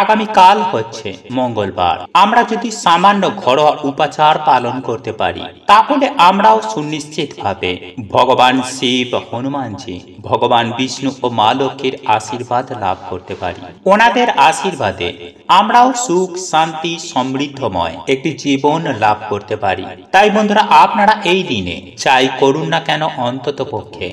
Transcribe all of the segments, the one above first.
আগামীকাল হচ্ছে মঙ্গলবার। আমরা যদি সামান্য ঘরোয়া উপাচার পালন করতে পারি তাহলে আমরাও সুনিশ্চিতভাবে ভগবান শিব, হনুমানজি, ভগবান বিষ্ণু ও মা লক্ষ্মীর আশীর্বাদ লাভ করতে পারি। ওনাদের আশীর্বাদে আমরাও সুখ, শান্তি, সমৃদ্ধময় একটি জীবন লাভ করতে পারি। তাই বন্ধুরা, আপনারা এই দিনে চাই করুন না কেন, অন্তত পক্ষে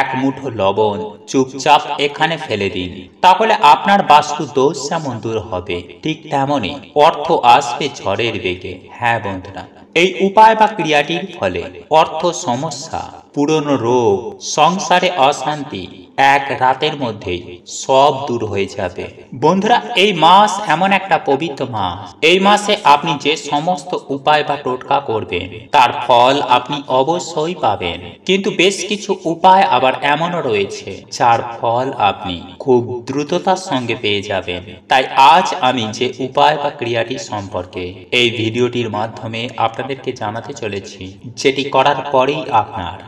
এক মুঠো লবণ চুপচাপ এখানে ফেলে দিন। তাহলে আপনার বাস্তু দোষ যেমন দূর হবে, ঠিক তেমনই অর্থ আসবে ঝড়ের বেগে। হ্যাঁ বন্ধুরা, এই উপায় বা ক্রিয়াটির ফলে অর্থ সমস্যা, পুরনো রোগ, সংসারে অশান্তি এক রাতের মধ্যেই সব দূর হয়ে যাবে। বন্ধুরা, এই মাস এমন একটা পবিত্র মাস। এই মাসে আপনি যে সমস্ত উপায় বা টোটকা করবেন তার ফল আপনি অবশ্যই পাবেন। কিন্তু বেশ কিছু উপায় আবার এমনও রয়েছে যার ফল আপনি খুব দ্রুততার সঙ্গে পেয়ে যাবেন। তাই আজ আমি যে উপায় বা ক্রিয়াটি সম্পর্কে এই ভিডিওটির মাধ্যমে আপনাদেরকে জানাতে চলেছি, যেটি করার পরেই আপনার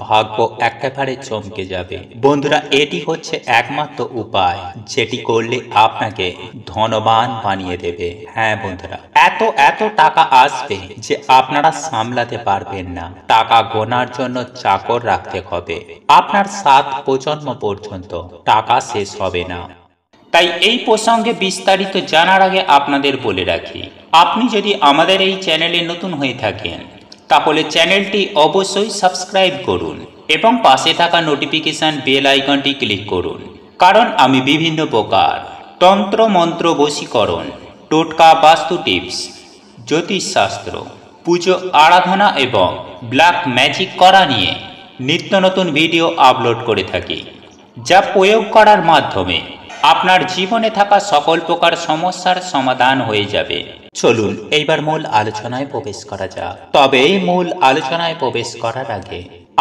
ভাগ্য একেবারে চমকে যাবে। বন্ধুরা, এটি হচ্ছে একমাত্র উপায় যেটি করলে আপনাকে ধনবান বানিয়ে দেবে। হ্যাঁ বন্ধুরা, এত টাকা আসবে যে আপনারা সামলাতে পারবেন না। টাকা গোনার জন্য চাকর রাখতে হবে। আপনার 7 প্রজন্ম পর্যন্ত টাকা শেষ হবে না। তাই এই প্রসঙ্গে বিস্তারিত জানার আগে আপনাদের বলে রাখি, আপনি যদি আমাদের এই চ্যানেলে নতুন হয়ে থাকেন তাহলে চ্যানেলটি অবশ্যই সাবস্ক্রাইব করুন এবং পাশে থাকা নোটিফিকেশন বেল আইকনটি ক্লিক করুন। কারণ আমি বিভিন্ন প্রকার তন্ত্র মন্ত্র, বশীকরণ, টোটকা, বাস্তু টিপস, জ্যোতিষশাস্ত্র, পুজো আরাধনা এবং ব্ল্যাক ম্যাজিক করা নিয়ে নিত্য নতুন ভিডিও আপলোড করে থাকি, যা প্রয়োগ করার মাধ্যমে আপনার জীবনে থাকা সকল প্রকার সমস্যার সমাধান হয়ে যাবে। চলুন এইবার মূল আলোচনায় প্রবেশ করা যাক। তবে মূল আলোচনায় প্রবেশ করার আগে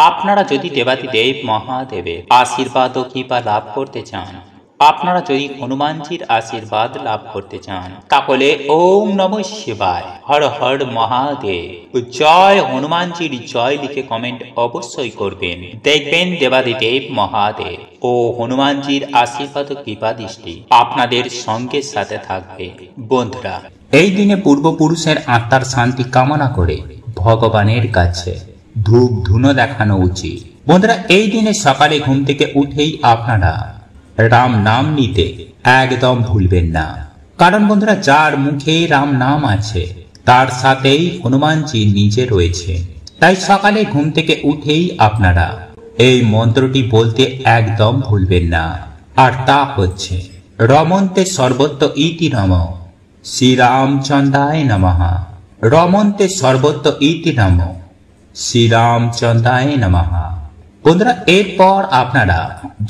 আপনারা যদি দেবাদিদেব মহাদেবের আশীর্বাদ ও কৃপা লাভ করতে চান, আপনারা যদি হনুমানজির আশীর্বাদ লাভ করতে চান, তাহলে ওম নমঃ শিবায়, হর হর মহাদেব, জয় হনুমানজির জয় লিখে কমেন্ট অবশ্যই করবেন। দেখবেন দেবাদিদেব মহাদেব ও হনুমানজির আশীর্বাদ ও কৃপা দৃষ্টি আপনাদের সঙ্গে সাথে থাকবে। বন্ধুরা, এই দিনে পূর্বপুরুষের আত্মার শান্তি কামনা করে ভগবানের কাছে ধূপ ধুনো দেখানো উচিত। বন্ধুরা, এই দিনে সকালে ঘুম থেকে উঠেই আপনারা রাম নাম নিতে একদম ভুলবেন না। কারণ বন্ধুরা, যার মুখে রাম নাম আছে তার সাথেই হনুমানজি নিজে রয়েছে। তাই সকালে ঘুম থেকে উঠেই আপনারা এই মন্ত্রটি বলতে একদম ভুলবেন না। আর তা হচ্ছে, রমন্তে সর্বত্র ইতি নমঃ শ্রীরামচন্দ্রায় নমঃ। রমন্তে সর্বত্র ইতি নমঃ শ্রীরামচন্দ্রায় নমঃ। বন্ধুরা, এরপর আপনারা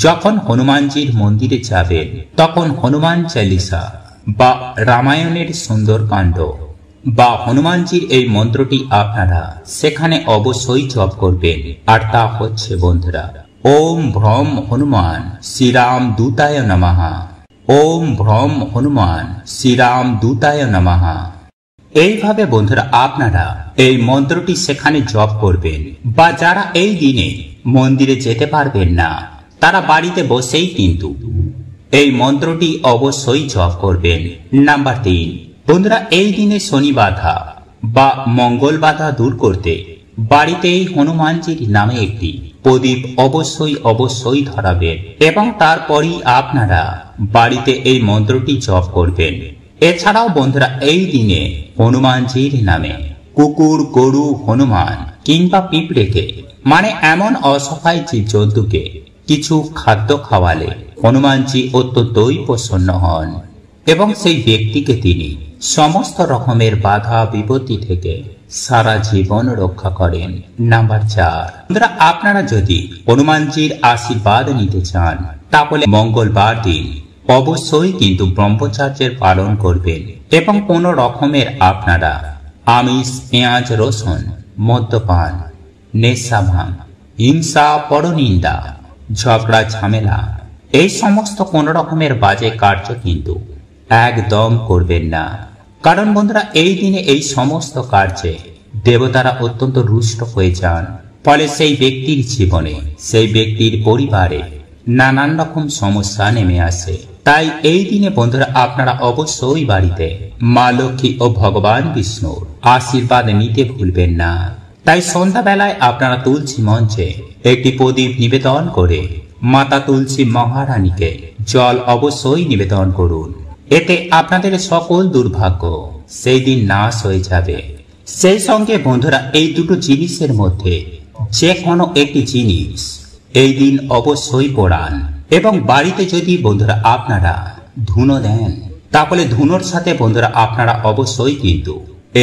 যখন হনুমানজির মন্দিরে যাবেন তখন হনুমান চালিসা বা রামায়ণের সুন্দরকাণ্ড বা হনুমানজির এই মন্ত্রটি আপনারা সেখানে অবশ্যই জপ করবেন। আর তা হচ্ছে বন্ধুরা, ওম ভ্রম হনুমান শ্রীরাম দূতায় নমঃ। ওম ভ্রম হনুমান শ্রীরাম দূতায় নমঃ। এইভাবে বন্ধুরা আপনারা এই মন্ত্রটি সেখানে জপ করবেন। বা যারা এই দিনে মন্দিরে যেতে পারবেন না তারা বাড়িতে বসেই কিন্তু এই মন্ত্রটি অবশ্যই জপ করবেন। নাম্বার 3, বন্ধুরা, এই দিনে শনি বাধা বা মঙ্গল বাধা দূর করতে বাড়িতেই হনুমানজির নামে একটি প্রদীপ অবশ্যই ধরাবেন এবং তারপরই আপনারা বাড়িতে এই মন্ত্রটি জপ করবেন। এছাড়াও বন্ধুরা, এই দিনে হনুমানজির নামে কুকুর, গরু, হনুমান কিংবা পিঁপড়েকে মানে এমন অসহায় জীবজন্তুকে কিছু খাদ্য খাওয়ালে হনুমানজি অত্যন্তই প্রসন্ন হন এবং সেই ব্যক্তিকে তিনি সমস্ত রকমের বাধা বিপত্তি থেকে সারা জীবন রক্ষা করেন। নাম্বার 4, বন্ধুরা, আপনারা যদি হনুমানজির আশীর্বাদ নিতে চান তাহলে মঙ্গলবার দিন অবশ্যই কিন্তু ব্রহ্মচর্যের পালন করবেন এবং কোন রকমের আপনারা আমিষ, পেঁয়াজ, রসুন, মদ্যপান, নেশা ভাঙ, হিংসা, পরনিন্দা, ঝগড়া ঝামেলা এই সমস্ত কোন রকমের বাজে কার্য কিন্তু একদম করবেন না। কারণ বন্ধুরা, এই দিনে এই সমস্ত কার্যে দেবতারা অত্যন্ত রুষ্ট হয়ে যান। ফলে সেই ব্যক্তির জীবনে, সেই ব্যক্তির পরিবারে নানান রকম সমস্যা নেমে আসে। তাই এই দিনে বন্ধুরা আপনারা অবশ্যই বাড়িতে মা লক্ষ্মী ও ভগবান বিষ্ণুর আশীর্বাদ নিতে ভুলবেন না। তাই সন্ধ্যাবেলায় আপনারা তুলসী মঞ্চে একটি প্রদীপ নিবেদন করে মাতা তুলসী মহারানীকে জল অবশ্যই নিবেদন করুন। এতে আপনাদের সকল দুর্ভাগ্য সেই দিন নাশ হয়ে যাবে। সেই সঙ্গে বন্ধুরা এই দুটো জিনিসের মধ্যে যে কোনো একটি জিনিস এই দিন অবশ্যই পোড়ান। এবং বাড়িতে যদি বন্ধুরা আপনারা ধুনো দেন, তাহলে ধুনোর সাথে বন্ধুরা আপনারা অবশ্যই কিন্তু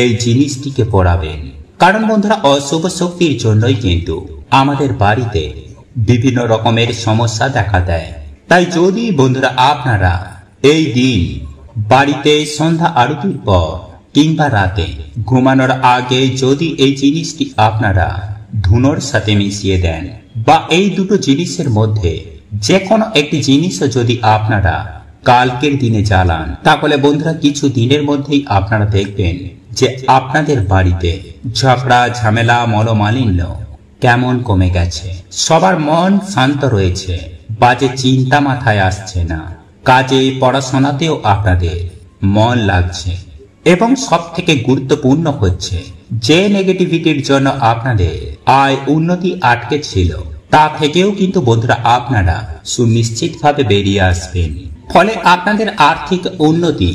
এই জিনিসটিকে পোড়াবেন। কারণ বন্ধুরা অশুভ শক্তির জন্যই কিন্তু আমাদের বাড়িতে বিভিন্ন রকমের সমস্যা দেখা দেয়। তাই যদি বন্ধুরা আপনারা এই দিন বাড়িতে সন্ধ্যা আরতির পর কিংবা রাতে ঘুমানোর আগে যদি এই জিনিসটি আপনারা ধুনোর সাথে মিশিয়ে দেন, বা এই দুটো জিনিসের মধ্যে যে কোনো একটি জিনিসও যদি আপনারা কালকের দিনে জ্বালান, তাহলে বন্ধুরা কিছু দিনের মধ্যেই আপনারা দেখবেন যে আপনাদের বাড়িতে ঝগড়া ঝামেলা মনোমালিন্য কেমন কমে গেছে। সবার মন শান্ত রয়েছে, বাজে চিন্তা মাথায় আসছে না, কাজে পড়াশোনাতেও আপনাদের মন লাগছে। এবং সব থেকে গুরুত্বপূর্ণ হচ্ছে যে নেগেটিভিটির জন্য আপনাদের আয় উন্নতি আটকে ছিল, তা থেকেও কিন্তু বন্ধুরা আপনারা সুনিশ্চিতভাবে বেরিয়ে আসবেন। ফলে আপনাদের আর্থিক উন্নতি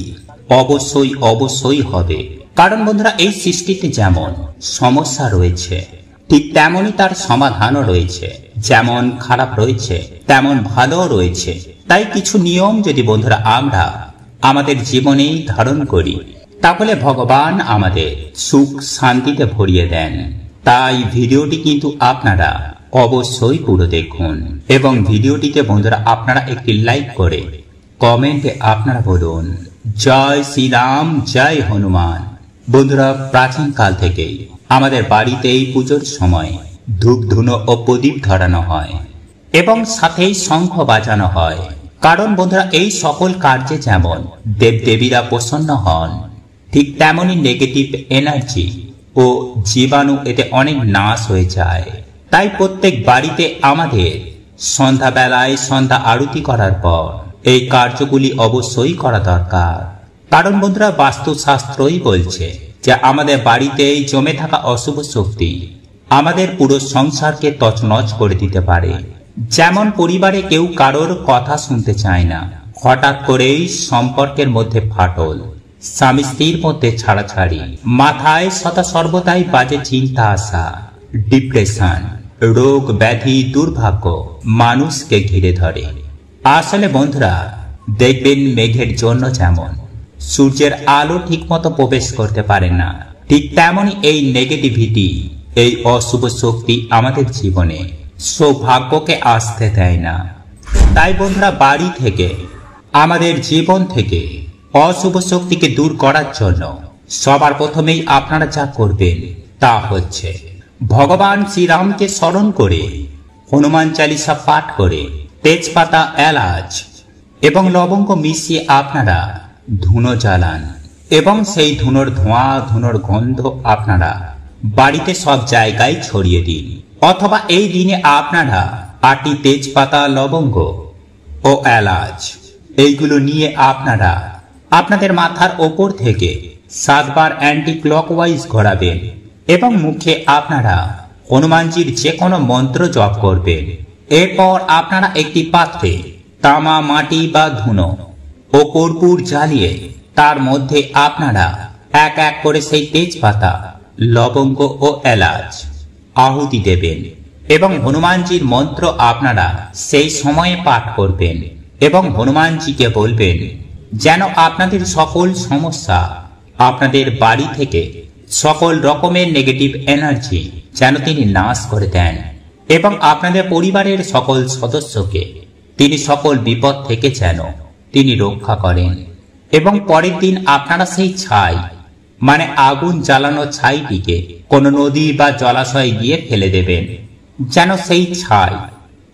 অবশ্যই হবে। কারণ বন্ধুরা এই সৃষ্টিতে যেমন সমস্যা রয়েছে, ঠিক তেমনই তার সমাধানও রয়েছে। যেমন খারাপ রয়েছে তেমন ভালো রয়েছে। তাই কিছু নিয়ম যদি বন্ধুরা আমরা আমাদের জীবনেই ধারণ করি, তাহলে ভগবান আমাদের সুখ শান্তিতে ভরিয়ে দেন। তাই ভিডিওটি কিন্তু আপনারা অবশ্যই পুরো দেখুন এবং ভিডিওটিতে বন্ধুরা আপনারা একটি লাইক করে কমেন্টে আপনারা বলুন জয় শ্রীরাম, জয় হনুমান। বন্ধুরা প্রাচীন কাল থেকেই আমাদের বাড়িতেই পুজোর সময় ধূপ ধুনো ও প্রদীপ ধরানো হয় এবং সাথেই শঙ্খ বাজানো হয়। কারণ বন্ধুরা এই সকল কার্যে যেমন দেবদেবীরা প্রসন্ন হন, ঠিক তেমনি নেগেটিভ এনার্জি ও জীবাণু এতে অনেক নাশ হয়ে যায়। তাই প্রত্যেক বাড়িতে আমাদের সন্ধ্যাবেলায় সন্ধ্যা আরতি করার পর এই কার্যগুলি অবশ্যই করা দরকার। কারণ বন্ধুরা বাস্তুশাস্ত্রই বলছে যে আমাদের বাড়িতেই জমে থাকা অশুভ শক্তি আমাদের পুরো সংসারকে তছনছ করে দিতে পারে। যেমন পরিবারে কেউ কারোর কথা শুনতে চায় না, হঠাৎ করেই সম্পর্কের মধ্যে ফাটল, স্বামী স্ত্রীর মধ্যে ছাড়াছাড়ি, মাথায় সদা সর্বদাই বাজে চিন্তা আসা, ডিপ্রেশন, রোগ ব্যাধি দুর্ভাগ্য মানুষকে ঘিরে ধরে। আসলে বন্ধুরা দেখবেন মেঘের জন্য যেমন সূর্যের আলো ঠিকমতো প্রবেশ করতে পারে না, ঠিক তেমনি এই নেগেটিভিটি, এই অশুভ শক্তি আমাদের জীবনে সৌভাগ্যকে আসতে দেয় না। তাই বন্ধুরা বাড়ি থেকে আমাদের জীবন থেকে অশুভ শক্তিকে দূর করার জন্য সবার প্রথমেই আপনারা যা করবেন তা হচ্ছে ভগবান শ্রীরামকে স্মরণ করে হনুমান চালিসা পাঠ করে তেজপাতা, এলাচ এবং লবঙ্গ মিশিয়ে আপনারা ধুনো জ্বালান এবং সেই ধুনোর ধোঁয়া, ধুনোর গন্ধ আপনারা বাড়িতে সব জায়গায় ছড়িয়ে দিন। অথবা এই দিনে আপনারা 8টি তেজপাতা, লবঙ্গ ও এলাচ এইগুলো নিয়ে আপনারা আপনাদের মাথার ওপর থেকে 7 বার অ্যান্টি ক্লকওয়াইজ ঘোরাবেন এবং মুখে আপনারা হনুমানজির যে কোনো মন্ত্র জপ করবেন। এরপর আপনারা একটি পাত্রে তামা, মাটি বা ধুনো ও কর্পূর জ্বালিয়ে তার মধ্যে আপনারা এক এক করে সেই তেজপাতা, লবঙ্গ ও এলাচ আহুতি দেবেন এবং হনুমানজির মন্ত্র আপনারা সেই সময়ে পাঠ করবেন এবং হনুমানজিকে বলবেন যেন আপনাদের সকল সমস্যা, আপনাদের বাড়ি থেকে সকল রকমের নেগেটিভ এনার্জি যেন তিনি নাশ করে দেন এবং আপনাদের পরিবারের সকল সদস্যকে তিনি সকল বিপদ থেকে যেন তিনি রক্ষা করেন। এবং পরের দিন আপনারা সেই ছাই মানে আগুন জ্বালানো ছাইটিকে কোনো নদী বা জলাশয়ে গিয়ে ফেলে দেবেন, যেন সেই ছাই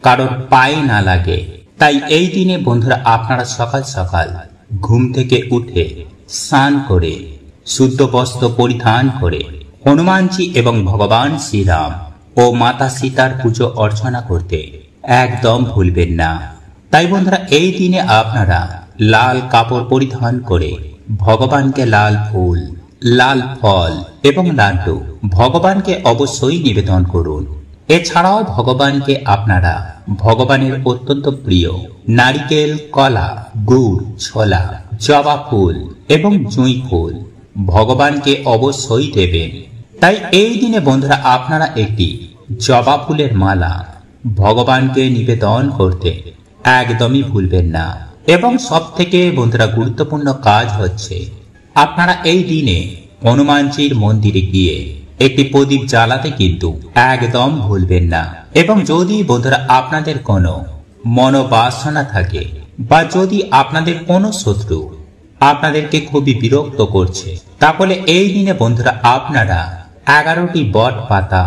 কারোর পায়ে না লাগে। তাই এই দিনে বন্ধুরা আপনারা সকাল সকাল ঘুম থেকে উঠে স্নান করে শুদ্ধ বস্ত্র পরিধান করে হনুমানজি এবং ভগবান শ্রীরাম ও মাতা সীতার পুজো অর্চনা করতে একদম ভুলবেন না। তাই বন্ধুরা এই দিনে আপনারা লাল কাপড় পরিধান করে ভগবানকে লাল ফুল, লাল ফল এবং লাড্ডু ভগবানকে অবশ্যই নিবেদন করুন। এছাড়াও ভগবানকে আপনারা ভগবানের অত্যন্ত প্রিয় নারিকেল, কলা, গুড়, ছোলা, জবা ফুল এবং জুঁই ফুল ভগবানকে অবশ্যই দেবেন। তাই এই দিনে বন্ধুরা আপনারা একটি জবা ফুলের মালা ভগবানকে নিবেদন করতে একদমই ভুলবেন না। এবং সব থেকে বন্ধুরা গুরুত্বপূর্ণ কাজ হচ্ছে আপনারা এই দিনে হনুমানজির মন্দিরে গিয়ে একটি প্রদীপ জ্বালাতে কিন্তু একদম ভুলবেন না। এবং যদি বন্ধুরা আপনাদের কোনো মনোবাসনা থাকে বা যদি আপনাদের কোনো শত্রু আপনাদেরকে খুবই বিরক্ত করছে, তাহলে এই দিনে বন্ধুরা আপনারা 11টি বট পাতা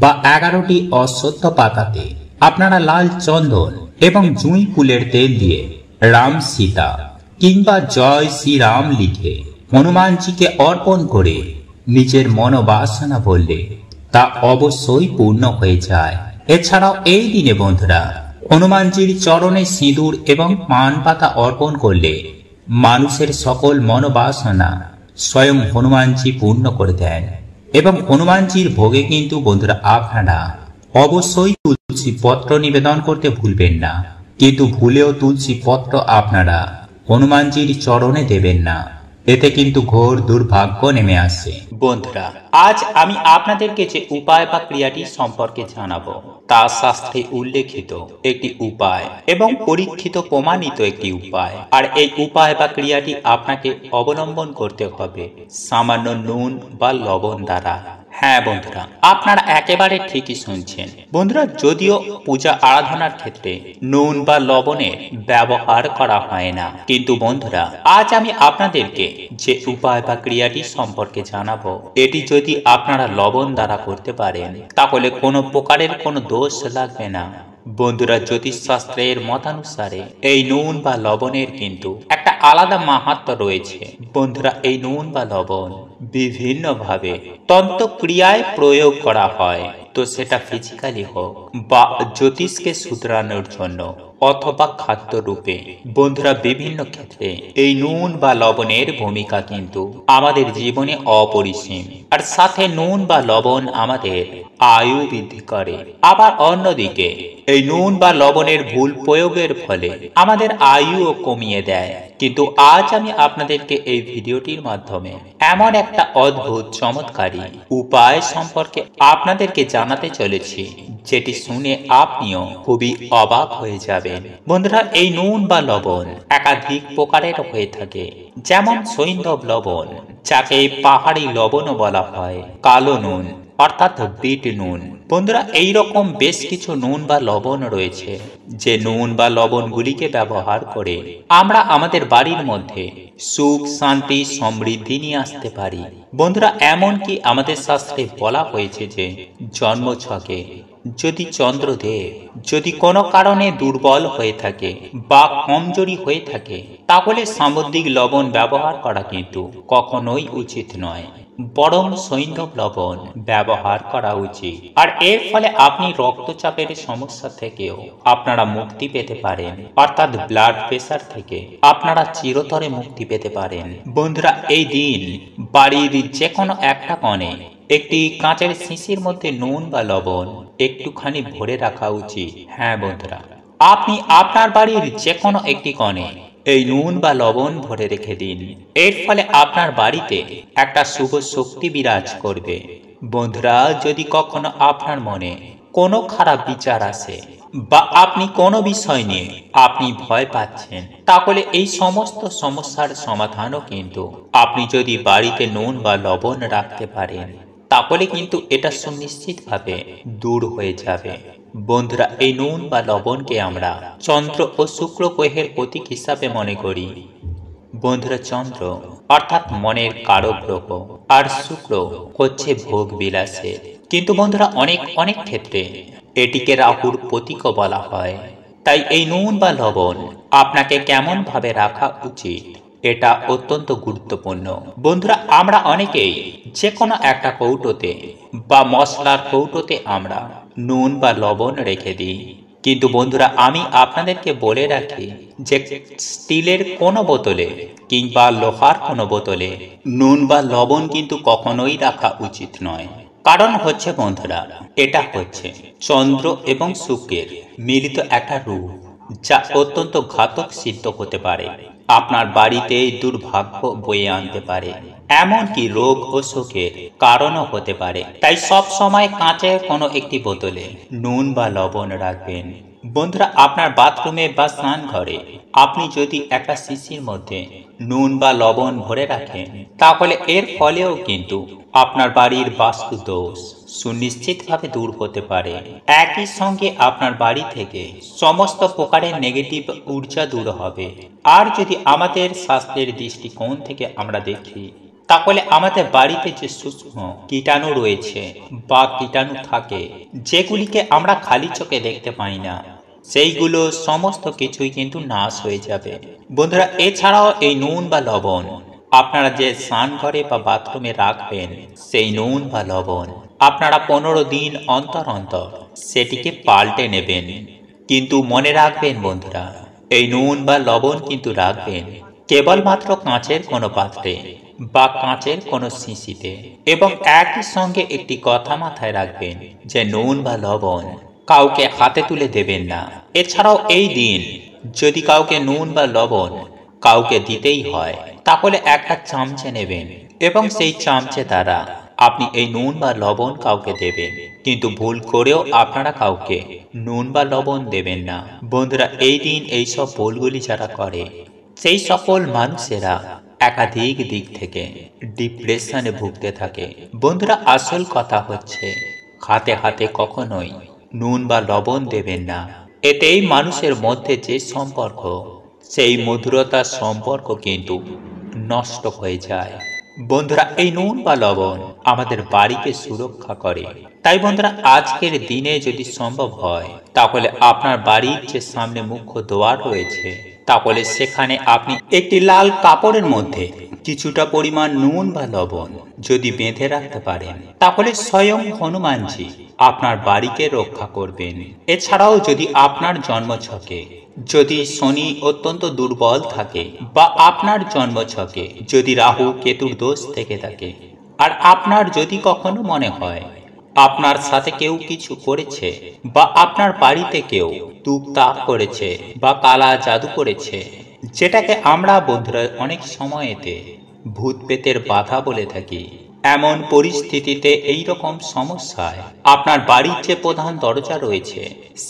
বা 11টি অশ্বত্থ পাতাতে আপনারা লাল চন্দন এবং জুঁই ফুলের তেল দিয়ে রাম সীতা কিংবা জয় শ্রীরাম লিখে হনুমানজিকে অর্পণ করে নিজের মনোবাসনা বললে তা অবশ্যই পূর্ণ হয়ে যায়। এছাড়াও এই দিনে বন্ধুরা হনুমানজির চরণে সিঁদুর এবং পান পাতা অর্পণ করলে মানুষের সকল মনোবাসনা স্বয়ং হনুমানজি পূর্ণ করে দেন। এবং হনুমানজির ভোগে কিন্তু বন্ধুরা আপনারা অবশ্যই তুলসী পত্র নিবেদন করতে ভুলবেন না, কিন্তু ভুলেও তুলসী পত্র আপনারা হনুমানজির চরণে দেবেন না, এতে কিন্তু ঘোর দুর্ভাগ্য নেমে আসে। বন্ধুরা আজ আমি আপনাদেরকে যে উপায় বা ক্রিয়াটি সম্পর্কে জানাবো তা শাস্ত্রে উল্লেখিত একটি উপায় এবং পরীক্ষিত প্রমাণিত একটি উপায়। আর এই উপায় বা ক্রিয়াটি আপনাকে অবলম্বন করতে হবে সামান্য নুন বা লবণ দ্বারা। হ্যাঁ বন্ধুরা, আপনারা একেবারে ঠিকই শুনছেন। বন্ধুরা যদিও পূজা আরাধনার ক্ষেত্রে নুন বা লবণের ব্যবহার করা হয় না, কিন্তু বন্ধুরা আজ আমি আপনাদেরকে যে উপায় বা ক্রিয়াটি সম্পর্কে জানাবো এটি যদি আপনারা লবণ দ্বারা করতে পারেন তাহলে কোনো প্রকারের কোনো দোষ লাগবে না। বন্ধুরা জ্যোতিষশাস্ত্রের মতানুসারে এই নুন বা লবণের কিন্তু একটা আলাদা মাহাত্ম্য রয়েছে। বন্ধুরা এই নুন বা লবণ বিভিন্ন ভাবে তন্ত্র ক্রিয়ায় প্রয়োগ করা হয়, তো সেটা ফিজিক্যালি হোক বা জ্যোতিষকে শুধরানোর জন্য অথবা খাদ্য রূপে। বন্ধুরা বিভিন্ন ক্ষেত্রে এই নুন বা লবণের ভূমিকা কিন্তু আমাদের জীবনে অপরিসীম। আর সাথে নুন বা লবণ আমাদের আয়ু বৃদ্ধি করে, আবার অন্যদিকে এই নুন বা লবণের ভুল প্রয়োগের ফলে আমাদের আয়ুও কমিয়ে দেয়। কিন্তু আজ আমি আপনাদেরকে এই ভিডিওটির মাধ্যমে এমন একটা অদ্ভুত চমৎকারী উপায় সম্পর্কে আপনাদেরকে জানাতে চলেছি যেটি শুনে আপনিও খুবই অবাক হয়ে যাবেন। বন্ধুরা এই নুন বা লবণ একাধিক প্রকারের হয়ে থাকে, যেমন সৈন্ধব লবণ যাকে পাহাড়ি লবণও বলা হয়, কালো নুন অর্থাৎ বিট নুন। বন্ধুরা এইরকম বেশ কিছু নুন বা লবণ রয়েছে যে নুন বা লবণগুলিকে ব্যবহার করে আমরা আমাদের বাড়ির মধ্যে সুখ, শান্তি, সমৃদ্ধি নিয়ে আসতে পারি। বন্ধুরা এমনকি আমাদের শাস্ত্রে বলা হয়েছে যে জন্মছকে যদি চন্দ্রদেব যদি কোনো কারণে দুর্বল হয়ে থাকে বা কমজোরি হয়ে থাকে তাহলে সামুদ্রিক লবণ ব্যবহার করা কিন্তু কখনোই উচিত নয়, বরং সৈন্ধব লবণ ব্যবহার করা উচিত। আর এর ফলে আপনি রক্তচাপের সমস্যা থেকেও আপনারা মুক্তি পেতে পারেন, অর্থাৎ ব্লাড প্রেসার থেকে আপনারা চিরতরে মুক্তি পেতে পারেন। বন্ধুরা এই দিন বাড়ির যে কোনো একটা কোণে একটি কাঁচের শিশির মধ্যে নুন বা লবণ একটুখানি ভরে রাখা উচিত। হ্যাঁ বন্ধুরা, আপনি আপনার বাড়ির যে কোনো একটি কোণে এই নুন বা লবণ ভরে রেখে দিন। এর ফলে আপনার বাড়িতে একটা শুভ শক্তি বিরাজ করবে। বন্ধুরা যদি কখনো আপনার মনে কোনো খারাপ বিচার আসে বা আপনি কোনো বিষয় নিয়ে আপনি ভয় পাচ্ছেন, তাহলে এই সমস্ত সমস্যার সমাধানও কিন্তু আপনি যদি বাড়িতে নুন বা লবণ রাখতে পারেন তাহলে কিন্তু এটা সুনিশ্চিতভাবে দূর হয়ে যাবে। বন্ধুরা এই নুন বা লবণকে আমরা চন্দ্র ও শুক্র গ্রহের প্রতীক হিসাবে মনে করি। বন্ধুরা চন্দ্র অর্থাৎ মনের কারক গ্রহ আর শুক্র হচ্ছে ভোগ বিলাসের, কিন্তু বন্ধুরা অনেক ক্ষেত্রে এটিকে রাহুর প্রতীকও বলা হয়। তাই এই নুন বা লবণ আপনাকে কেমন ভাবে রাখা উচিত এটা অত্যন্ত গুরুত্বপূর্ণ। বন্ধুরা আমরা অনেকেই যে কোনো একটা কৌটোতে বা মশলার কৌটোতে আমরা নুন বা লবণ রেখে দিই, কিন্তু বন্ধুরা আমি আপনাদেরকে বলে রাখি যে স্টিলের কোনো বোতলে কিংবা লোহার কোনো বোতলে নুন বা লবণ কিন্তু কখনোই রাখা উচিত নয়। কারণ হচ্ছে বন্ধুরা, এটা হচ্ছে চন্দ্র এবং শুক্রের মিলিত একটা রূপ, যা অত্যন্ত ঘাতক সিদ্ধ হতে পারে। আপনার বাড়িতে দুর্ভাগ্য বয়ে আনতে পারে, এমনকি রোগ ও শোকের কারণও হতে পারে। তাই সব সময় কাঁচের কোনো একটি বোতলে নুন বা লবণ রাখবেন। বন্ধুরা আপনার বাথরুমে বা স্নান ঘরে আপনি যদি একটা শিশির মধ্যে নুন বা লবণ ভরে রাখেন, তাহলে এর ফলেও কিন্তু আপনার বাড়ির বাস্তু দোষ সুনিশ্চিতভাবে দূর হতে পারে। একই সঙ্গে আপনার বাড়ি থেকে সমস্ত প্রকারের নেগেটিভ ঊর্জা দূর হবে। আর যদি আমাদের স্বাস্থ্যের দৃষ্টিকোণ থেকে আমরা দেখি, তাহলে আমাদের বাড়িতে যে সূক্ষ্ম কীটাণু রয়েছে বা কীটাণু থাকে, যেগুলিকে আমরা খালি চোখে দেখতে পাই না, সেইগুলো সমস্ত কিছুই কিন্তু নাশ হয়ে যাবে। বন্ধুরা এছাড়াও এই নুন বা লবণ আপনারা যে স্নান ঘরে বা বাথরুমে রাখবেন, সেই নুন বা লবণ আপনারা 15 দিন অন্তর অন্তর সেটিকে পাল্টে নেবেন। কিন্তু মনে রাখবেন বন্ধুরা, এই নুন বা লবণ কিন্তু রাখবেন কেবলমাত্র কাঁচের কোনো পাত্রে বা কাঁচের কোনো শিশিতে। এবং একই সঙ্গে একটি কথা মাথায় রাখবেন যে নুন বা লবণ কাউকে হাতে তুলে দেবেন না। এছাড়াও এই দিন যদি কাউকে নুন বা লবণ কাউকে দিতেই হয়, তাহলে একটা চামচে নেবেন এবং সেই চামচে দ্বারা আপনি এই নুন বা লবণ কাউকে দেবেন। কিন্তু ভুল করেও আপনারা কাউকে নুন বা লবণ দেবেন না। বন্ধুরা এই দিন এইসব ভুলগুলি যারা করে, সেই সকল মানুষেরা একাধিক দিক থেকে ডিপ্রেশনে ভুগতে থাকে। বন্ধুরা আসল কথা হচ্ছে, হাতে হাতে কখনোই নুন বা লবণ দেবেন না। এতেই মানুষের মধ্যে যে সম্পর্ক, সেই মধুরতার সম্পর্ক কিন্তু নষ্ট হয়ে যায়। বন্ধুরা এই নুন বা লবণ আমাদের বাড়িকে সুরক্ষা করে। তাই বন্ধুরা আজকের দিনে যদি সম্ভব হয়, তাহলে আপনার বাড়ির যে সামনে মুখ্য দ্বার রয়েছে, তাহলে সেখানে আপনি একটি লাল কাপড়ের মধ্যে কিছুটা পরিমাণ নুন বা লবণ যদি বেঁধে রাখতে পারেন, তাহলে স্বয়ং হনুমানজি আপনার বাড়িকে রক্ষা করবেন। এছাড়াও যদি আপনার জন্মছকে যদি শনি অত্যন্ত দুর্বল থাকে, বা আপনার জন্মছকে যদি রাহু কেতুর দোষ থেকে থাকে, আর আপনার যদি কখনো মনে হয় আপনার সাথে কেউ কিছু করেছে, বা আপনার বাড়িতে কেউ টুকটাক করেছে বা কালা জাদু করেছে, যেটাকে আমরা বন্ধুরা অনেক সময়েতে ভূত পেতের বাধা বলে থাকি, এমন পরিস্থিতিতে এই রকম সমস্যায় আপনার বাড়ির যে প্রধান দরজা রয়েছে,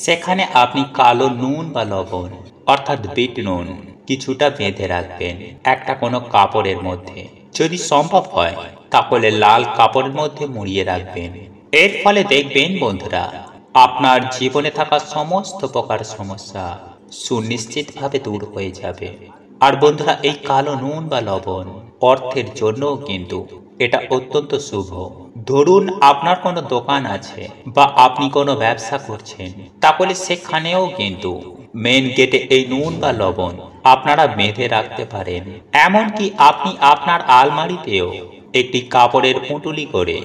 সেখানে আপনি কালো নুন বা লবণ অর্থাৎ বিট নুন কিছুটা বেঁধে রাখবেন একটা কোনো কাপড়ের মধ্যে। যদি সম্ভব হয় তাহলে লাল কাপড়ের মধ্যে মুড়িয়ে রাখবেন। এর ফলে দেখবেন বন্ধুরা, আপনার জীবনে থাকা সমস্ত প্রকার সমস্যা সুনিশ্চিতভাবে দূর হয়ে যাবে। আর বন্ধুরা এই কালো নুন বা লবণ অর্থের জন্যও কিন্তু এটা অত্যন্ত শুভ। ধরুন আপনার কোনো দোকান আছে বা আপনি কোনো ব্যবসা করছেন, তাহলে সেখানেও কিন্তু মেন গেটে এই নুন বা লবণ আপনারা বেঁধে রাখতে পারেন। এমনকি আপনি আপনার আলমারিতেও একটি কাপড়ের পুঁটুলি করে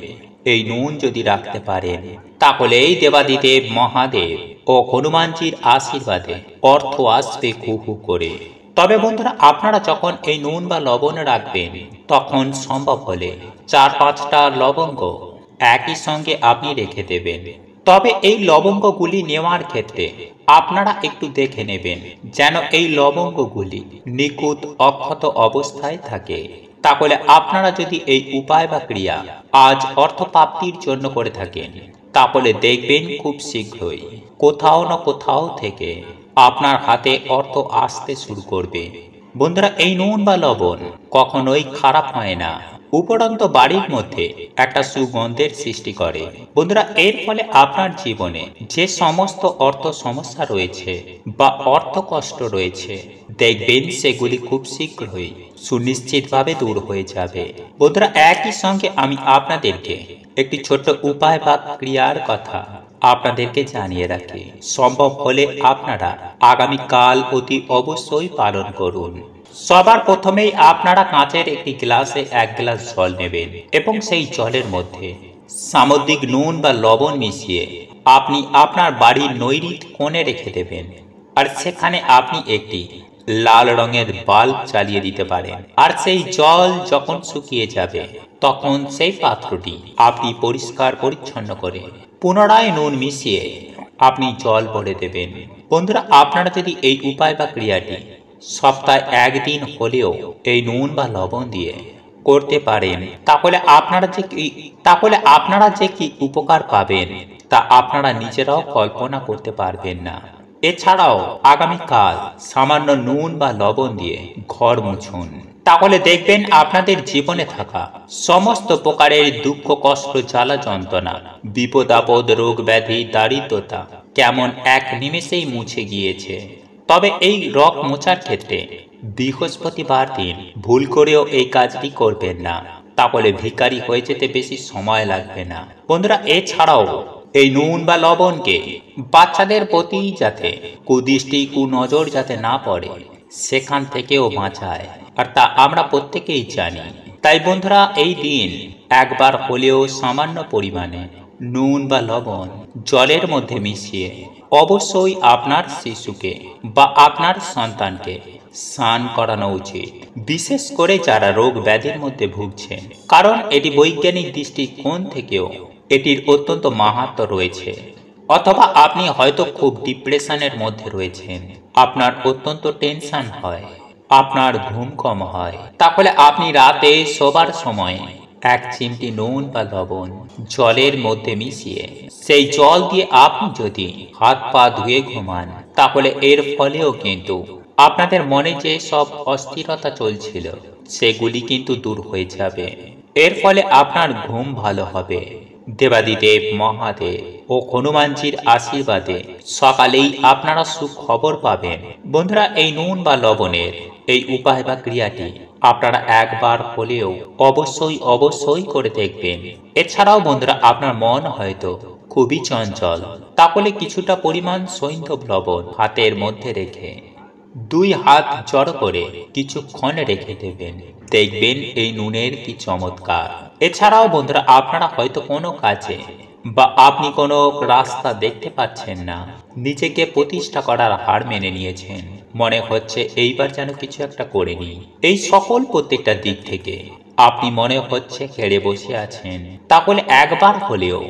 এই নুন যদি রাখতে পারেন, তাহলে এই দেবাদিদেব মহাদেব ও হনুমানজির আশীর্বাদে অর্থ আসবে হু হু করে। তবে বন্ধুরা আপনারা যখন এই নুন বা লবণ রাখবেন, তখন সম্ভব হলে 4-5টা লবঙ্গ একই সঙ্গে আপনি রেখে দেবেন। তবে এই লবঙ্গগুলি নেওয়ার ক্ষেত্রে আপনারা একটু দেখে নেবেন যেন এই লবঙ্গগুলি নিখুঁত অক্ষত অবস্থায় থাকে। তাহলে আপনারা যদি এই উপায় বা ক্রিয়া আজ অর্থপ্রাপ্তির জন্য করে থাকেন, তাহলে দেখবেন খুব শীঘ্রই কোথাও না কোথাও থেকে আপনার হাতে অর্থ আসতে শুরু করবে। বন্ধুরা এই নুন বা লবণ কখনোই খারাপ হয় না, উপরন্ত বাড়ির মধ্যে একটা সুগন্ধের সৃষ্টি করে। বন্ধুরা এর ফলে আপনার জীবনে যে সমস্ত অর্থ সমস্যা রয়েছে বা অর্থ কষ্ট রয়েছে, দেখবেন সেগুলি খুব শীঘ্রই সুনিশ্চিতভাবে দূর হয়ে যাবে। বন্ধুরা একই সঙ্গে আমি আপনাদেরকে একটি ছোট্ট উপায় বা ক্রিয়ার কথা আপনাদেরকে জানিয়ে রাখি। সম্ভব হলে আপনারা আগামীকাল অতি অবশ্যই পালন করুন। সবার প্রথমেই আপনারা কাঁচের একটি গ্লাসে 1 গ্লাস জল নেবেন এবং সেই জলের মধ্যে সামুদ্রিক নুন বা লবণ মিশিয়ে আপনি আপনার বাড়ির নৈরিত কোণে রেখে দেবেন। আর সেখানে আপনি একটি লাল রঙের বাল্ব জ্বালিয়ে দিতে পারেন। আর সেই জল যখন শুকিয়ে যাবে তখন সেই পাত্রটি আপনি পরিষ্কার পরিচ্ছন্ন করে পুনরায় নুন মিশিয়ে আপনি জল ভরে দেবেন। বন্ধুরা, আপনারা যদি এই উপায় বা ক্রিয়াটি সপ্তাহে একদিন হলেও এই নুন বা লবণ দিয়ে করতে পারেন, তাহলে আপনারা যে কি উপকার পাবেন তা আপনারা নিজেরাও কল্পনা করতে পারবেন না। এছাড়াও আগামীকাল সামান্য নুন বা লবণ দিয়ে ঘর মুছুন, তাহলে দেখবেন আপনাদের জীবনে থাকা সমস্ত প্রকারের দুঃখ, কষ্ট, জ্বালা, যন্ত্রণা, বিপদ আপদ, রোগ ব্যাধি, দারিদ্রতা কেমন এক নিমেষেই মুছে গিয়েছে। তবে এই রক মোছার ক্ষেত্রে বৃহস্পতিবার দিন ভুল করেও এই কাজটি করবেন না, তাহলে ভিখারি হয়ে যেতে বেশি সময় লাগবে না। বন্ধুরা, এছাড়াও এই নুন বা লবণকে বাচ্চাদের প্রতি যাতে কুদৃষ্টি, কুনজর যাতে না পড়ে সেখান থেকেও বাঁচায়, আর তা আমরা প্রত্যেকেই জানি। তাই বন্ধুরা, এই দিন একবার হলেও সামান্য পরিমাণে নুন বা লবণ জলের মধ্যে মিশিয়ে অবশ্যই আপনার শিশুকে বা আপনার সন্তানকে স্নান করানো উচিত, বিশেষ করে যারা রোগ ব্যাধির মধ্যে ভুগছেন। কারণ এটি বৈজ্ঞানিক দৃষ্টিকোণ থেকেও এটির অত্যন্ত মাহাত্ম্য রয়েছে। অথবা আপনি হয়তো খুব ডিপ্রেশনের মধ্যে রয়েছেন, আপনার অত্যন্ত টেনশন হয়, আপনার ঘুম কম হয়, তাহলে আপনি রাতে শোবার সময় এক চিমটি নুন বা লবণ জলের মধ্যে মিশিয়ে সেই জল দিয়ে আপনি যদি হাত পা ধুয়ে ঘুমান, তাহলে এর ফলেও কিন্তু আপনাদের মনে যে সব অস্থিরতা চলছিল সেগুলি কিন্তু দূর হয়ে যাবে। এর ফলে আপনার ঘুম ভালো হবে। দেবাদিদেব মহাদেব ও হনুমানজির আশীর্বাদে সকালেই আপনারা সুখবর পাবেন। বন্ধুরা, এই নুন বা লবণের এই উপায় বা ক্রিয়াটি আপনারা একবার হলেও অবশ্যই করে দেখবেন। এছাড়াও বন্ধুরা, আপনার মন হয়তো খুবই চঞ্চল, তাহলে কিছুটা পরিমাণ সৈন্ধব লবণ হাতের মধ্যে রেখে 2 হাত জড়ো করে কিছুক্ষণ রেখে দেবেন, দেখবেন এই নুনের কি চমৎকার। এছাড়াও বন্ধুরা, আপনারা হয়তো কোনো কাজে বা আপনি কোনো রাস্তা দেখতে পাচ্ছেন না, নিজেকে প্রতিষ্ঠা করার হার মেনে নিয়েছেন, মনে হচ্ছে এইবার যেন কিছু একটা করে নিই, এই সকল প্রত্যেকটা দিক থেকে আপনি মনে হচ্ছে হেরে বসে আছেন, তাহলে একবার হলেও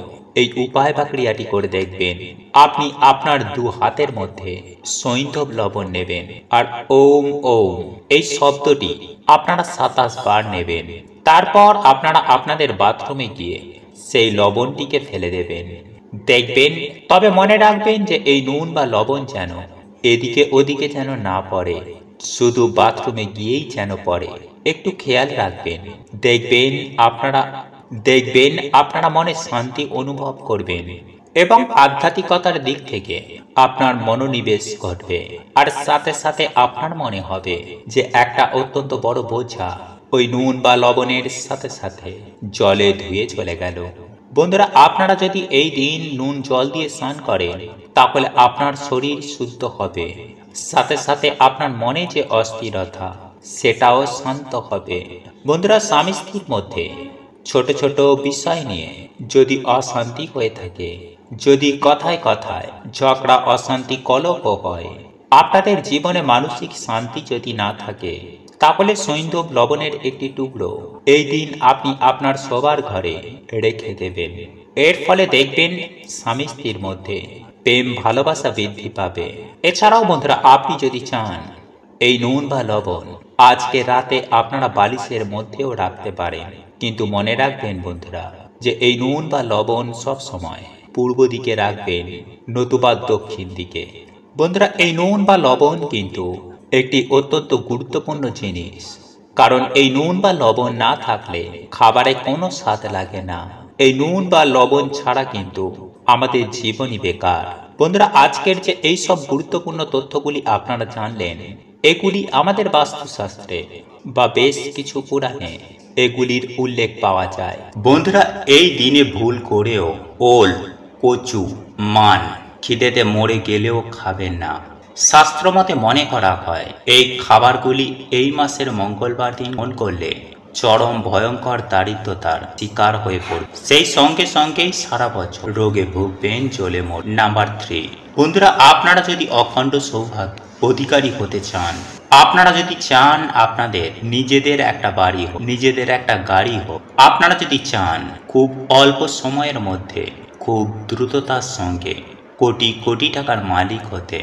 এই উপায় বা ক্রিয়াটি করে দেখবেন। আপনি আপনার 2 হাতের মধ্যে সৈন্ধব লবণ নেবেন আর ওম ওম এই শব্দটি আপনারা 27 বার নেবেন। তারপর আপনারা আপনাদের বাথরুমে গিয়ে সেই লবণটিকে ফেলে দেবেন, দেখবেন। তবে মনে রাখবেন যে এই নুন বা লবণ যেন এদিকে ওদিকে যেন না পড়ে, শুধু বাথরুমে গিয়েই যেন পড়ে, একটু খেয়াল রাখবেন। দেখবেন আপনারা মনে শান্তি অনুভব করবেন এবং আধ্যাত্মিকতার দিক থেকে আপনার মনোনিবেশ ঘটবে। আর সাথে সাথে আপনার মনে হবে যে একটা অত্যন্ত বড় বোঝা ওই নুন বা লবণের সাথে সাথে জলে ধুয়ে চলে গেল। বন্ধুরা, আপনারা যদি এই দিন নুন জল দিয়ে স্নান করেন, তাহলে আপনার শরীর শুদ্ধ হবে, সাথে সাথে আপনার মনে যে অস্থিরতা সেটাও শান্ত হবে। বন্ধুরা, স্বামী স্ত্রীর মধ্যে ছোট ছোট বিষয় নিয়ে যদি অশান্তি হয়ে থাকে, যদি কথায় কথায় ঝগড়া, অশান্তি, কলহ হয়, আপনাদের জীবনে মানসিক শান্তি যদি না থাকে, তাহলে সৈন্ধব লবণের একটি টুকরো এই দিন আপনি আপনার শোবার ঘরে রেখে দেবেন। এর ফলে দেখবেন স্বামী স্ত্রীর মধ্যে প্রেম ভালোবাসা বৃদ্ধি পাবে। এছাড়াও বন্ধুরা, আপনি যদি চান এই নুন বা লবণ আজকে রাতে আপনারা বালিশের মধ্যেও রাখতে পারেন, কিন্তু মনে রাখবেন বন্ধুরা যে এই নুন বা লবণ সব সময় পূর্ব দিকে রাখবেন, নতুবা দক্ষিণ দিকে। বন্ধুরা, এই নুন বা লবণ কিন্তু একটি অত্যন্ত গুরুত্বপূর্ণ জিনিস, কারণ এই নুন বা লবণ না থাকলে খাবারে কোনো স্বাদ লাগে না। এই নুন বা লবণ ছাড়া কিন্তু আমাদের জীবনই বেকার। বন্ধুরা, আজকের যে এই সব গুরুত্বপূর্ণ তথ্যগুলি আপনারা জানলেন, এগুলি আমাদের বাস্তুশাস্ত্রে বা বেশ কিছু পুরাণে এগুলির উল্লেখ পাওয়া যায়। বন্ধুরা, এই দিনে ভুল করেও ওল, কচু, মান খিদেতে মরে গেলেও খাবেন না। শাস্ত্রমতে মনে করা হয় এই খাবারগুলি এই মাসের মঙ্গলবার দিন গ্রহণ করলে চরম ভয়ঙ্কর দারিদ্রতার শিকার হয়ে পড়বে, সেই সঙ্গে সঙ্গেই সারা বছর রোগে ভুগবেন, জ্বলে মরবেন। নাম্বার 3, বন্ধুরা আপনারা যদি অখণ্ড সৌভাগ্য অধিকারী হতে চান, আপনারা যদি চান আপনাদের নিজেদের একটা বাড়ি হোক, নিজেদের একটা গাড়ি হোক, আপনারা যদি চান খুব অল্প সময়ের মধ্যে খুব দ্রুততার সঙ্গে কোটি কোটি টাকার মালিক হতে,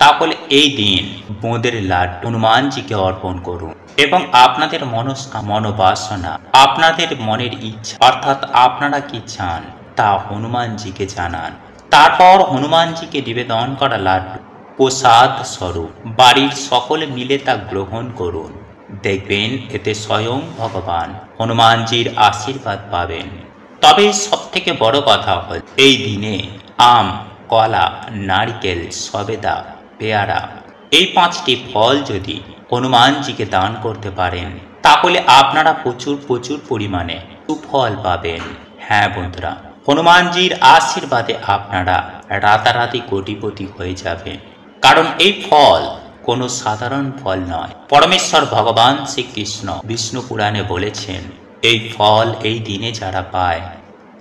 তাহলে এই দিন বোঁদের লাড্ডু হনুমানজিকে অর্পণ করুন এবং আপনাদের মনোবাসনা, আপনাদের মনের ইচ্ছা অর্থাৎ আপনারা কি চান তা হনুমানজিকে জানান। তারপর হনুমানজিকে নিবেদন করা লাড্ডু প্রসাদ স্বরূপ বাড়ির সকলে মিলে তা গ্রহণ করুন। দেখবেন এতে স্বয়ং ভগবান হনুমানজির আশীর্বাদ পাবেন। তবে সব থেকে বড় কথা হল এই দিনে আম, কলা, নারকেল, সবেদা, পেয়ারা এই 5টি ফল যদি হনুমানজিকে দান করতে পারেন, তাহলে আপনারা প্রচুর পরিমাণে সুফল পাবেন। হ্যাঁ বন্ধুরা, হনুমানজির আশীর্বাদে আপনারা রাতারাতি কোটিপতি হয়ে যাবেন। কারণ এই ফল কোনো সাধারণ ফল নয়। পরমেশ্বর ভগবান শ্রীকৃষ্ণ বিষ্ণু পুরাণে বলেছেন, এই ফল এই দিনে যারা পায়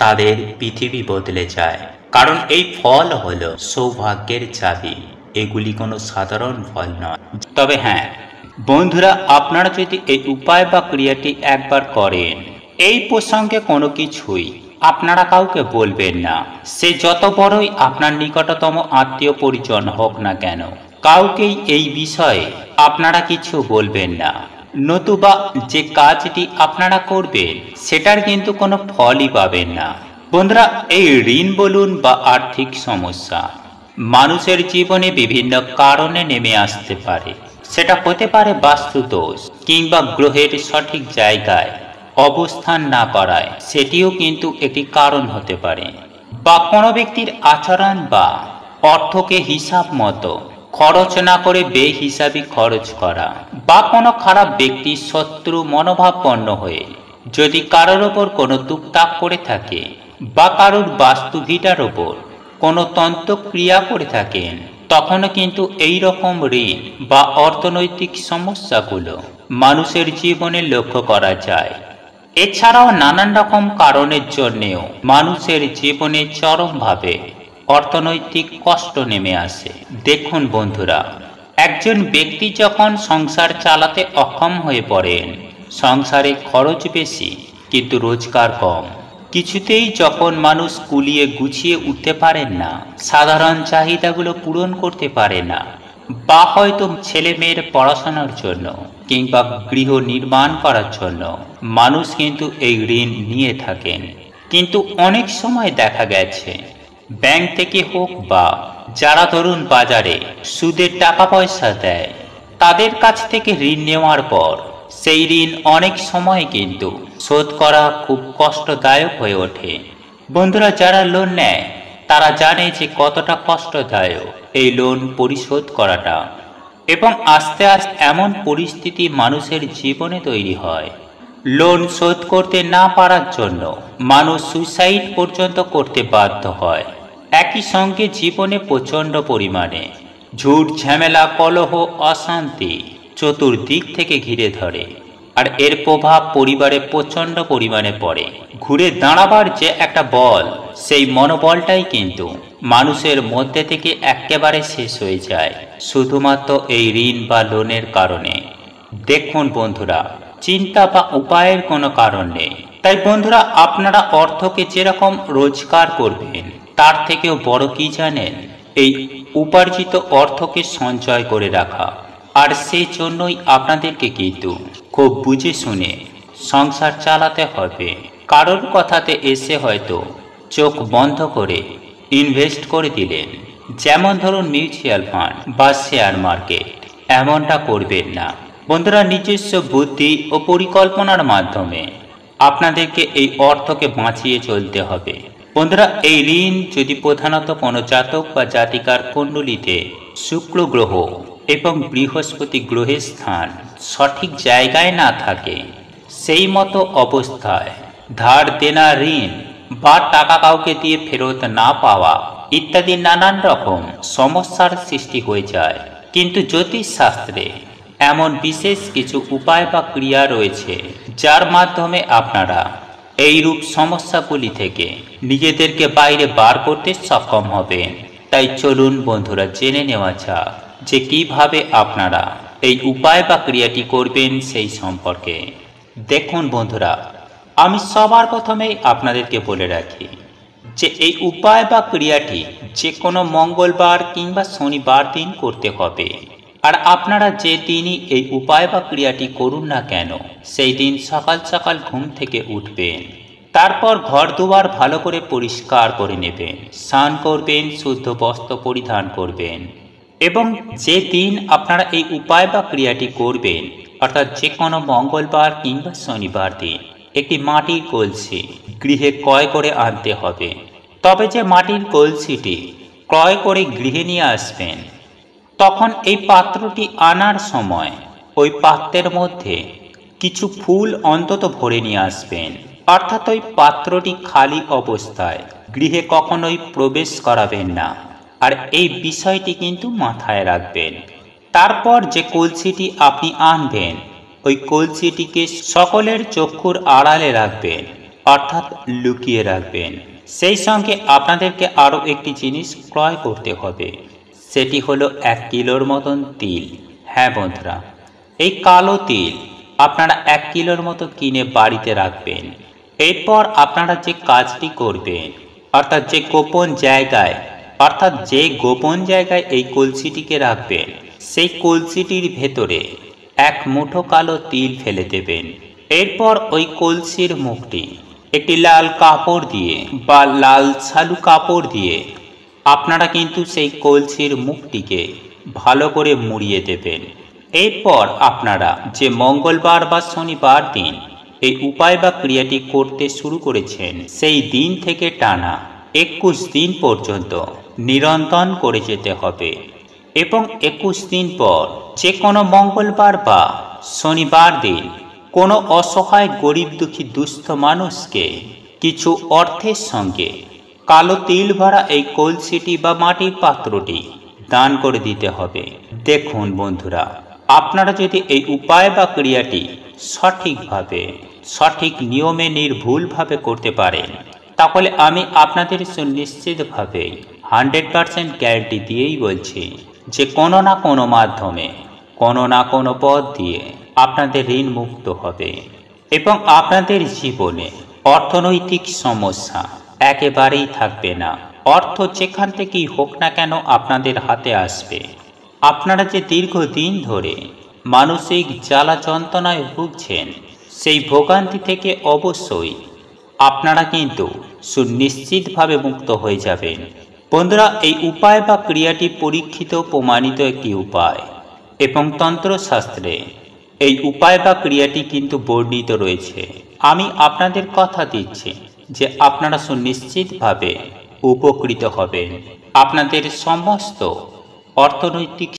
তাদের পৃথিবী বদলে যায়। কারণ এই ফল হলো সৌভাগ্যের চাবি, এগুলি কোনো সাধারণ ফল নয়। তবে হ্যাঁ বন্ধুরা, আপনারা যদি এই উপায় বা ক্রিয়াটি একবার করেন, এই প্রসঙ্গে কোনো কিছুই আপনারা কাউকে বলবেন না। সে যত বড়ই আপনার নিকটতম আত্মীয় পরিজন হোক না কেন, কাউকেই এই বিষয়ে আপনারা কিছু বলবেন না। নতুবা যে কাজটি আপনারা করবেন সেটার কিন্তু কোনো ফলই পাবেন না। বন্ধুরা, এই ঋণ বলুন বা আর্থিক সমস্যা মানুষের জীবনে বিভিন্ন কারণে নেমে আসতে পারে। সেটা হতে পারে বাস্তু দোষ, কিংবা গ্রহের সঠিক জায়গায় অবস্থান না করায়, সেটিও কিন্তু একটি কারণ হতে পারে। বা কোনো ব্যক্তির আচরণ বা অর্থকে হিসাব মতো খরচ না করে বেহিসাবি খরচ করা, বা কোনো খারাপ ব্যক্তির শত্রু মনোভাবপন্ন হয়ে যদি কারোর ওপর কোনো টুকটাক করে থাকে, বা কারোর বাস্তুভিটার ওপর কোনো তন্ত্রক্রিয়া করে থাকেন, তখনও কিন্তু এই রকম ঋণ বা অর্থনৈতিক সমস্যাগুলো মানুষের জীবনে লক্ষ্য করা যায়। এছাড়াও নানান রকম কারণের জন্যেও মানুষের জীবনে চরমভাবে অর্থনৈতিক কষ্ট নেমে আসে। দেখুন বন্ধুরা, একজন ব্যক্তি যখন সংসার চালাতে অক্ষম হয়ে পড়েন, সংসারে খরচ বেশি কিন্তু রোজগার কম, কিছুতেই যখন মানুষ কুলিয়ে গুছিয়ে উঠতে পারেন না, সাধারণ চাহিদাগুলো পূরণ করতে পারে না, বা হয়তো ছেলে মেয়ের পড়াশোনার জন্য কিংবা গৃহ নির্মাণ করার জন্য মানুষ কিন্তু এই ঋণ নিয়ে থাকেন। কিন্তু অনেক সময় দেখা গেছে ব্যাংক থেকে হোক বা যারা ধরুন বাজারে সুদের টাকা পয়সা দেয়, তাদের কাছ থেকে ঋণ নেওয়ার পর সেই ঋণ অনেক সময় কিন্তু শোধ করা খুব কষ্টদায়ক হয়ে ওঠে। বন্ধুরা, যারা লোন নেয় তারা জানে যে কতটা কষ্টদায়ক এই লোন পরিশোধ করাটা, এবং আস্তে আস্তে এমন পরিস্থিতি মানুষের জীবনে তৈরি হয়, লোন শোধ করতে না পারার জন্য মানুষ সুইসাইড পর্যন্ত করতে বাধ্য হয়। একই সঙ্গে জীবনে প্রচণ্ড পরিমাণে ঝুট ঝামেলা, কলহ, অশান্তি চতুর্দিক থেকে ঘিরে ধরে, আর এর প্রভাব পরিবারে প্রচণ্ড পরিমাণে পড়ে। ঘুরে দাঁড়াবার যে একটা বল, সেই মনোবলটাই কিন্তু মানুষের মধ্যে থেকে একেবারে শেষ হয়ে যায় শুধুমাত্র এই ঋণ বা লোনের কারণে। দেখুন বন্ধুরা, চিন্তা বা উপায়ের কোনো কারণ নেই। তাই বন্ধুরা, আপনারা অর্থকে যেরকম রোজগার করবেন, তার থেকেও বড় কি জানেন? এই উপার্জিত অর্থকে সঞ্চয় করে রাখা। আর সেই জন্যই আপনাদেরকে কিন্তু খুব বুঝে শুনে সংসার চালাতে হবে। কারোর কথাতে এসে হয়তো চোখ বন্ধ করে ইনভেস্ট করে দিলেন, যেমন ধরুন মিউচুয়াল ফান্ড বা শেয়ার মার্কেট, এমনটা করবেন না। বন্ধুরা, নিজস্ব বুদ্ধি ও পরিকল্পনার মাধ্যমে আপনাদেরকে এই অর্থকে বাঁচিয়ে চলতে হবে। বন্ধুরা, এই ঋণ যদি প্রধানত কোনো জাতক বা জাতিকার কুণ্ডলিতে শুক্র গ্রহ এবং বৃহস্পতি গ্রহের স্থান সঠিক জায়গায় না থাকে, সেই মতো অবস্থায় ধার দেনা, ঋণ বা টাকা কাউকে দিয়ে ফেরত না পাওয়া ইত্যাদি নানান রকম সমস্যার সৃষ্টি হয়ে যায়। কিন্তু জ্যোতিষ শাস্ত্রে এমন বিশেষ কিছু উপায় বা ক্রিয়া রয়েছে যার মাধ্যমে আপনারা এইরূপ সমস্যাগুলি থেকে নিজেদেরকে বাইরে বার করতে সক্ষম হবেন। তাই চলুন বন্ধুরা জেনে নেওয়া যাক যে কিভাবে আপনারা এই উপায় বা ক্রিয়াটি করবেন সেই সম্পর্কে। দেখুন বন্ধুরা, আমি সবার প্রথমেই আপনাদেরকে বলে রাখি যে এই উপায় বা ক্রিয়াটি যে কোনো মঙ্গলবার কিংবা শনিবার দিন করতে হবে। আর আপনারা যে দিনই এই উপায় বা ক্রিয়াটি করুন না কেন, সেই দিন সকাল সকাল ঘুম থেকে উঠবেন, তারপর ঘর দুয়ার ভালো করে পরিষ্কার করে নেবেন, স্নান করবেন, শুদ্ধ বস্ত্র পরিধান করবেন এবং যে দিন আপনারা এই উপায় বা ক্রিয়াটি করবেন অর্থাৎ যে কোনো মঙ্গলবার কিংবা শনিবার দিন একটি মাটির কলসি গৃহে ক্রয় করে আনতে হবে। তবে যে মাটির কলসিটি ক্রয় করে গৃহে নিয়ে আসবেন, তখন এই পাত্রটি আনার সময় ওই পাত্রের মধ্যে কিছু ফুল অন্তত ভরে নিয়ে আসবেন। অর্থাৎ ওই পাত্রটি খালি অবস্থায় গৃহে কখনোই প্রবেশ করাবেন না। আর এই বিষয়টি কিন্তু মাথায় রাখবেন। তারপর যে কলসিটি আপনি আনবেন, ওই কলসিটিকে সকলের চক্ষুর আড়ালে রাখবেন, অর্থাৎ লুকিয়ে রাখবেন। সেই সঙ্গে আপনাদেরকে আরও একটি জিনিস ক্রয় করতে হবে, সেটি হলো 1 কিলোর মতন তিল। হ্যাঁ বন্ধুরা, এই কালো তিল আপনারা 1 কিলোর মতো কিনে বাড়িতে রাখবেন। এরপর আপনারা যে কাজটি করবেন, অর্থাৎ যে গোপন জায়গায় এই কলসিটিকে রাখবেন, সেই কলসিটির ভেতরে 1 মুঠো কালো তিল ফেলে দেবেন। এরপর ওই কলসির মুখটি একটি লাল কাপড় দিয়ে বা লাল ছালু কাপড় দিয়ে আপনারা কিন্তু সেই কলসির মুখটিকে ভালো করে মুড়িয়ে দেবেন। এরপর আপনারা যে মঙ্গলবার বা শনিবার দিন এই উপায় বা ক্রিয়াটি করতে শুরু করেছেন, সেই দিন থেকে টানা 21 দিন পর্যন্ত নিরন্তর করে যেতে হবে এবং 21 দিন পর যে কোনো মঙ্গলবার বা শনিবার দিন কোনো অসহায় গরিব দুঃখী দুস্থ মানুষকে কিছু অর্থের সঙ্গে কালো তিল ভরা এই কলসিটি বা মাটির পাত্রটি দান করে দিতে হবে। দেখুন বন্ধুরা, আপনারা যদি এই উপায় বা ক্রিয়াটি সঠিকভাবে সঠিক নিয়মে নির্ভুলভাবে করতে পারেন, তাহলে আমি আপনাদের সুনিশ্চিতভাবে 100% গ্যারান্টি দিয়েই বলছি যে কোনো না কোনো মাধ্যমে কোনো না কোনো পথ দিয়ে আপনাদের ঋণ মুক্ত হবে এবং আপনাদের জীবনে অর্থনৈতিক সমস্যা একেবারেই থাকবে না। অর্থ যেখান থেকেই হোক না কেন আপনাদের হাতে আসবে। আপনারা যে দীর্ঘদিন ধরে মানসিক জ্বালা যন্ত্রণায় ভুগছেন, সেই ভোগান্তি থেকে অবশ্যই আপনারা কিন্তু সুনিশ্চিতভাবে মুক্ত হয়ে যাবেন। বন্ধুরা, এই উপায় বা ক্রিয়াটি পরীক্ষিত প্রমাণিত একটি উপায় এবং তন্ত্রশাস্ত্রে এই উপায় বা ক্রিয়াটি কিন্তু বর্ণিত রয়েছে। আমি আপনাদের কথা দিচ্ছি যে আপনারা সুনিশ্চিতভাবে উপকৃত হবেন। আপনাদের সমস্ত অর্থনৈতিক